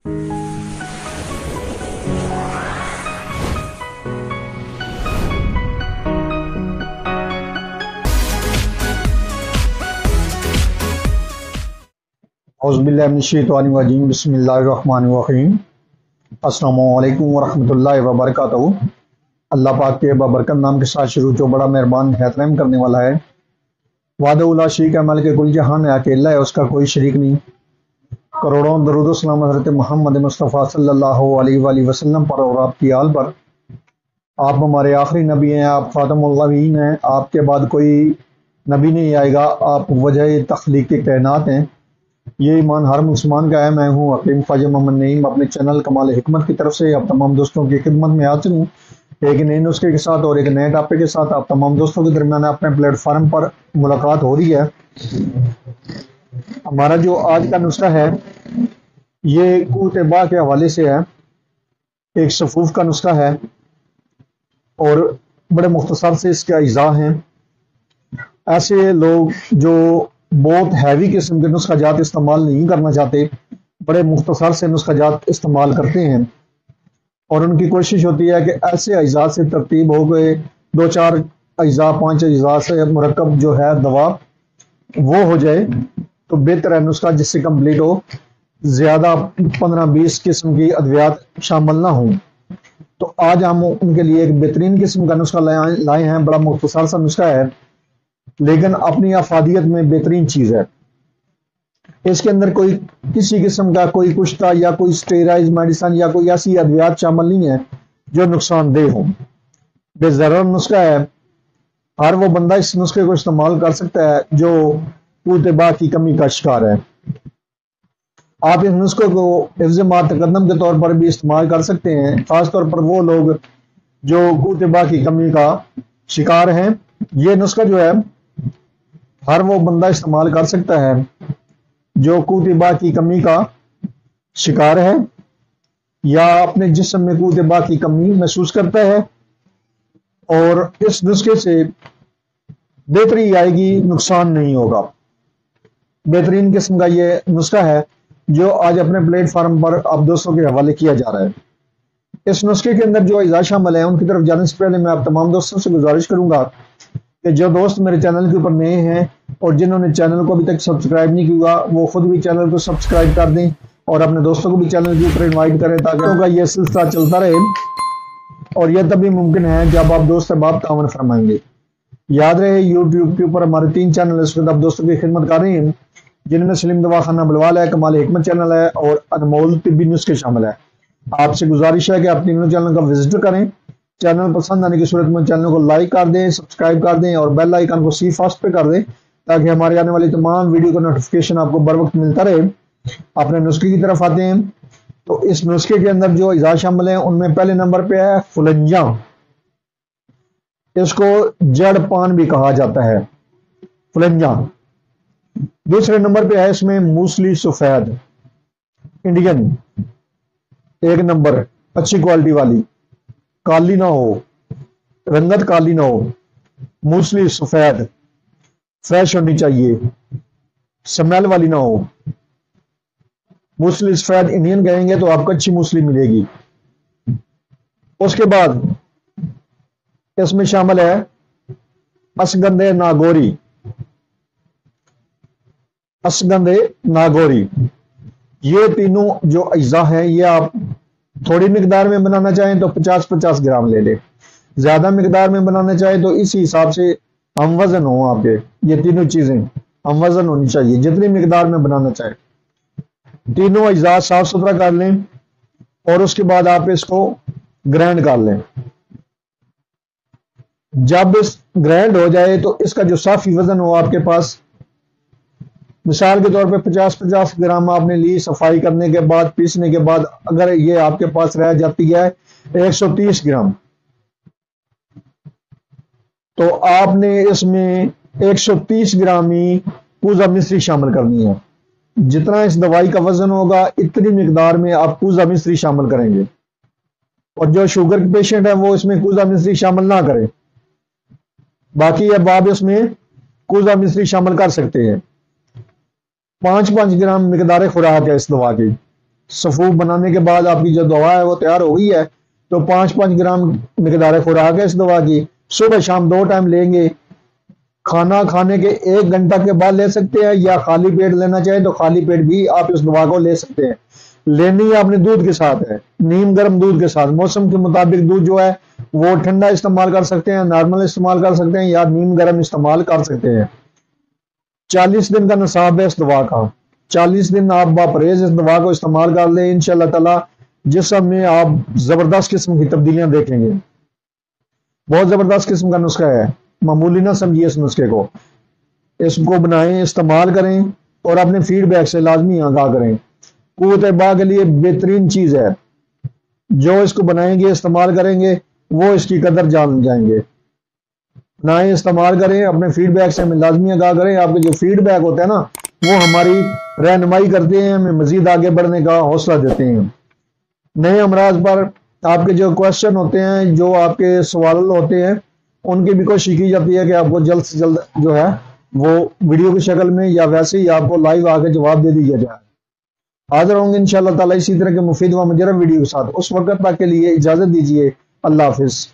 اعوذ باللہ من الشیطان الرجیم، بسم اللہ الرحمن الرحیم۔ السلام علیکم ورحمۃ اللہ وبرکاتہ۔ اللہ پاک کے بابرکت نام کے ساتھ شروع جو بڑا مہربان حیات رحم کرنے والا ہے۔ وحدہ لا شریک ہے، مالک کل جہان ہے، اکیلا ہے، اس کا کوئی شریک نہیں۔ کروڑوں درود و سلام حضرت محمد مصطفیٰ صلی اللہ علیہ وآلہ وسلم پر اور آپ کی آل پر۔ آپ ہمارے آخری نبی ہیں، آپ خاتم النبیین ہیں، آپ کے بعد کوئی نبی نہیں آئے گا، آپ وجہ تخلیق کے کائنات ہیں۔ یہ ایمان ہر مسلمان کا ہے۔ میں ہوں حکیم خواجہ محمد نعیم، اپنے چینل کمال حکمت کی طرف سے آپ تمام دوستوں کی خدمت میں حاضر ہوں، ایک نئے نسخے کے ساتھ اور ایک نئے ٹاپک کے ساتھ آپ تمام دوستوں کے درمیان اپنے پلیٹ فارم پر ملاقات ہو رہی ہے۔ ہمارا جو آج کا نسخہ ہے یہ قوت با کے حوالے سے ہے، ایک صفوف کا نسخہ ہے اور بڑے مختصر سے اس کے اجزاء ہیں۔ ایسے لوگ جو بہت ہیوی قسم کے نسخہ جات استعمال نہیں کرنا چاہتے، بڑے مختصر سے نسخہ جات استعمال کرتے ہیں، اور ان کی کوشش ہوتی ہے کہ ایسے اجزاء سے ترتیب ہو گئے، 2-4 اجزاء 5 اجزاء سے مرکب جو ہے دوا وہ ہو جائے تو بہتر ہے نسخہ، جس سے کمپلیٹ ہو، زیادہ 15-20 قسم کی ادویات شامل نہ ہوں۔ تو آج ہم ان کے لیے ایک بہترین قسم کا نسخہ لائے ہیں۔ بڑا مختصر سا نسخہ ہے لیکن اپنی افادیت میں بہترین چیز ہے۔ اس کے اندر کوئی کسی قسم کا کوئی کشتہ یا کوئی اسٹیرائز میڈیسن یا کوئی ایسی ادویات شامل نہیں ہے جو نقصان دہ ہوں۔ بے ضرر نسخہ ہے، ہر وہ بندہ اس نسخے کو استعمال کر سکتا ہے جو قوت با کی کمی کا شکار ہے۔ آپ اس نسخے کو حفظ ما تقدم کے طور پر بھی استعمال کر سکتے ہیں، خاص طور پر وہ لوگ جو قوت با کی کمی کا شکار ہیں۔ یہ نسخہ جو ہے ہر وہ بندہ استعمال کر سکتا ہے جو قوت با کی کمی کا شکار ہے یا اپنے جسم میں قوت با کی کمی محسوس کرتا ہے، اور اس نسخے سے بہتری آئے گی، نقصان نہیں ہوگا۔ بہترین قسم کا یہ نسخہ ہے جو آج اپنے پلیٹ فارم پر آپ دوستوں کے حوالے کیا جا رہا ہے۔ اس نسخے کے اندر جو اجزاء شامل ہیں ان کی طرف جانے سے پہلے میں آپ تمام دوستوں سے گزارش کروں گا کہ جو دوست میرے چینل کے اوپر نئے ہیں اور جنہوں نے چینل کو ابھی تک سبسکرائب نہیں کیا وہ خود بھی چینل کو سبسکرائب کر دیں اور اپنے دوستوں کو بھی چینل کے اوپر انوائٹ کریں تاکہ یہ سلسلہ چلتا رہے، اور یہ تبھی ممکن ہے جب آپ دوست احباب تعاون فرمائیں گے۔ یاد رہے یوٹیوب کے اوپر ہمارے 3 چینل اس وقت آپ دوستوں کی خدمت کر رہے ہیں، جن میں سلیم دواخانہ بلوال ہے، کمال حکمت چینل ہے اور انمول طبی نسخے شامل ہے۔ آپ سے گزارش ہے کہ آپ تینوں چینل کا وزٹ کریں، چینل پسند آنے کی صورت میں چینل کو لائک کر دیں، سبسکرائب کر دیں اور بیل آئیکن کو سی فاسٹ پہ کر دیں تاکہ ہمارے آنے والی تمام ویڈیو کا نوٹیفیکیشن آپ کو بر وقت ملتا رہے۔ اپنے نسخے کی طرف آتے ہیں تو اس نسخے کے اندر جو اجزاء شامل ہیں ان میں پہلے نمبر پہ ہے فلنجاں، اس کو جڑ پان بھی کہا جاتا ہے، فلنجاں۔ دوسرے نمبر پہ ہے اس میں موسلی سفید انڈین، 1 نمبر اچھی کوالٹی والی، کالی نہ ہو، رنگت کالی نہ ہو، موسلی سفید فریش ہونی چاہیے، سمیل والی نہ ہو۔ موسلی سفید انڈین کہیں گے تو آپ کو اچھی موسلی ملے گی۔ اس کے بعد اس میں شامل ہے اسگندھ ناگوری، اسگندھ ناگوری۔ یہ تینوں جو اجزاء ہیں یہ آپ تھوڑی مقدار میں بنانا چاہیں تو 50-50 گرام لے لیں، زیادہ مقدار میں بنانا چاہیں تو اسی حساب سے ہم وزن ہوں آپ کے، یہ تینوں چیزیں ہم وزن ہونی چاہیے جتنی مقدار میں بنانا چاہیں۔ تینوں اجزاء صاف ستھرا کر لیں اور اس کے بعد آپ اس کو گرائنڈ کر لیں۔ جب اس گرائنڈ ہو جائے تو اس کا جو صافی وزن ہو آپ کے پاس، مثال کے طور پہ 50-50 گرام آپ نے لی، صفائی کرنے کے بعد پیسنے کے بعد اگر یہ آپ کے پاس رہ جاتی ہے 130 گرام تو آپ نے اس میں 130 گرام ہی کوزہ مصری شامل کرنی ہے۔ جتنا اس دوائی کا وزن ہوگا اتنی مقدار میں آپ کوزہ مصری شامل کریں گے، اور جو شوگر کے پیشنٹ ہیں وہ اس میں کوزہ مصری شامل نہ کریں، باقی اب آپ اس میں کوزہ مصری شامل کر سکتے ہیں۔ 5-5 گرام مقدار خوراک ہے اس دوا کی۔ صفوف بنانے کے بعد آپ کی جو دوا ہے وہ تیار ہو گئی ہے تو 5 گرام مقدار خوراک ہے اس دوا کی، صبح شام 2 ٹائم لیں گے۔ کھانا کھانے کے 1 گھنٹہ کے بعد لے سکتے ہیں، یا خالی پیٹ لینا چاہیں تو خالی پیٹ بھی آپ اس دوا کو لے سکتے ہیں۔ لینی ہے اپنے دودھ کے ساتھ ہے، نیم گرم دودھ کے ساتھ۔ موسم کے مطابق دودھ جو ہے وہ ٹھنڈا استعمال کر سکتے ہیں، نارمل استعمال کر سکتے ہیں، یا نیم گرم استعمال کر سکتے ہیں۔ 40 دن کا نصاب ہے اس دوا کا، 40 دن آپ باپرہیز اس دوا کو استعمال کر لیں، انشاءاللہ تعالی جسم میں آپ زبردست قسم کی تبدیلیاں دیکھیں گے۔ بہت زبردست قسم کا نسخہ ہے، معمولی نہ سمجھیے اس نسخے کو۔ اس کو بنائیں، استعمال کریں اور اپنے فیڈ بیک سے لازمی آگاہ کریں۔ قوت باء کے لیے بہترین چیز ہے، جو اس کو بنائیں گے استعمال کریں گے وہ اس کی قدر جان جائیں گے۔ بنائیں، استعمال کریں، اپنے فیڈ بیک سے ہمیں لازمی آگاہ کریں۔ آپ کے جو فیڈ بیک ہوتے ہیں نا وہ ہماری رہنمائی کرتے ہیں، ہمیں مزید آگے بڑھنے کا حوصلہ دیتے ہیں۔ نئے امراض پر آپ کے جو کوشچن ہوتے ہیں، جو آپ کے سوال ہوتے ہیں، ان کی بھی کوشش کی جاتی ہے کہ آپ کو جلد سے جلد جو ہے وہ ویڈیو کی شکل میں یا ویسے ہی آپ کو لائیو آ کے جواب دے دیا جائے۔ حاضر ہوں گے انشاءاللہ تعالی اسی طرح کے مفید و مجرب ویڈیو کے ساتھ۔ اس وقت تک کے لیے اجازت دیجیے، اللہ حافظ۔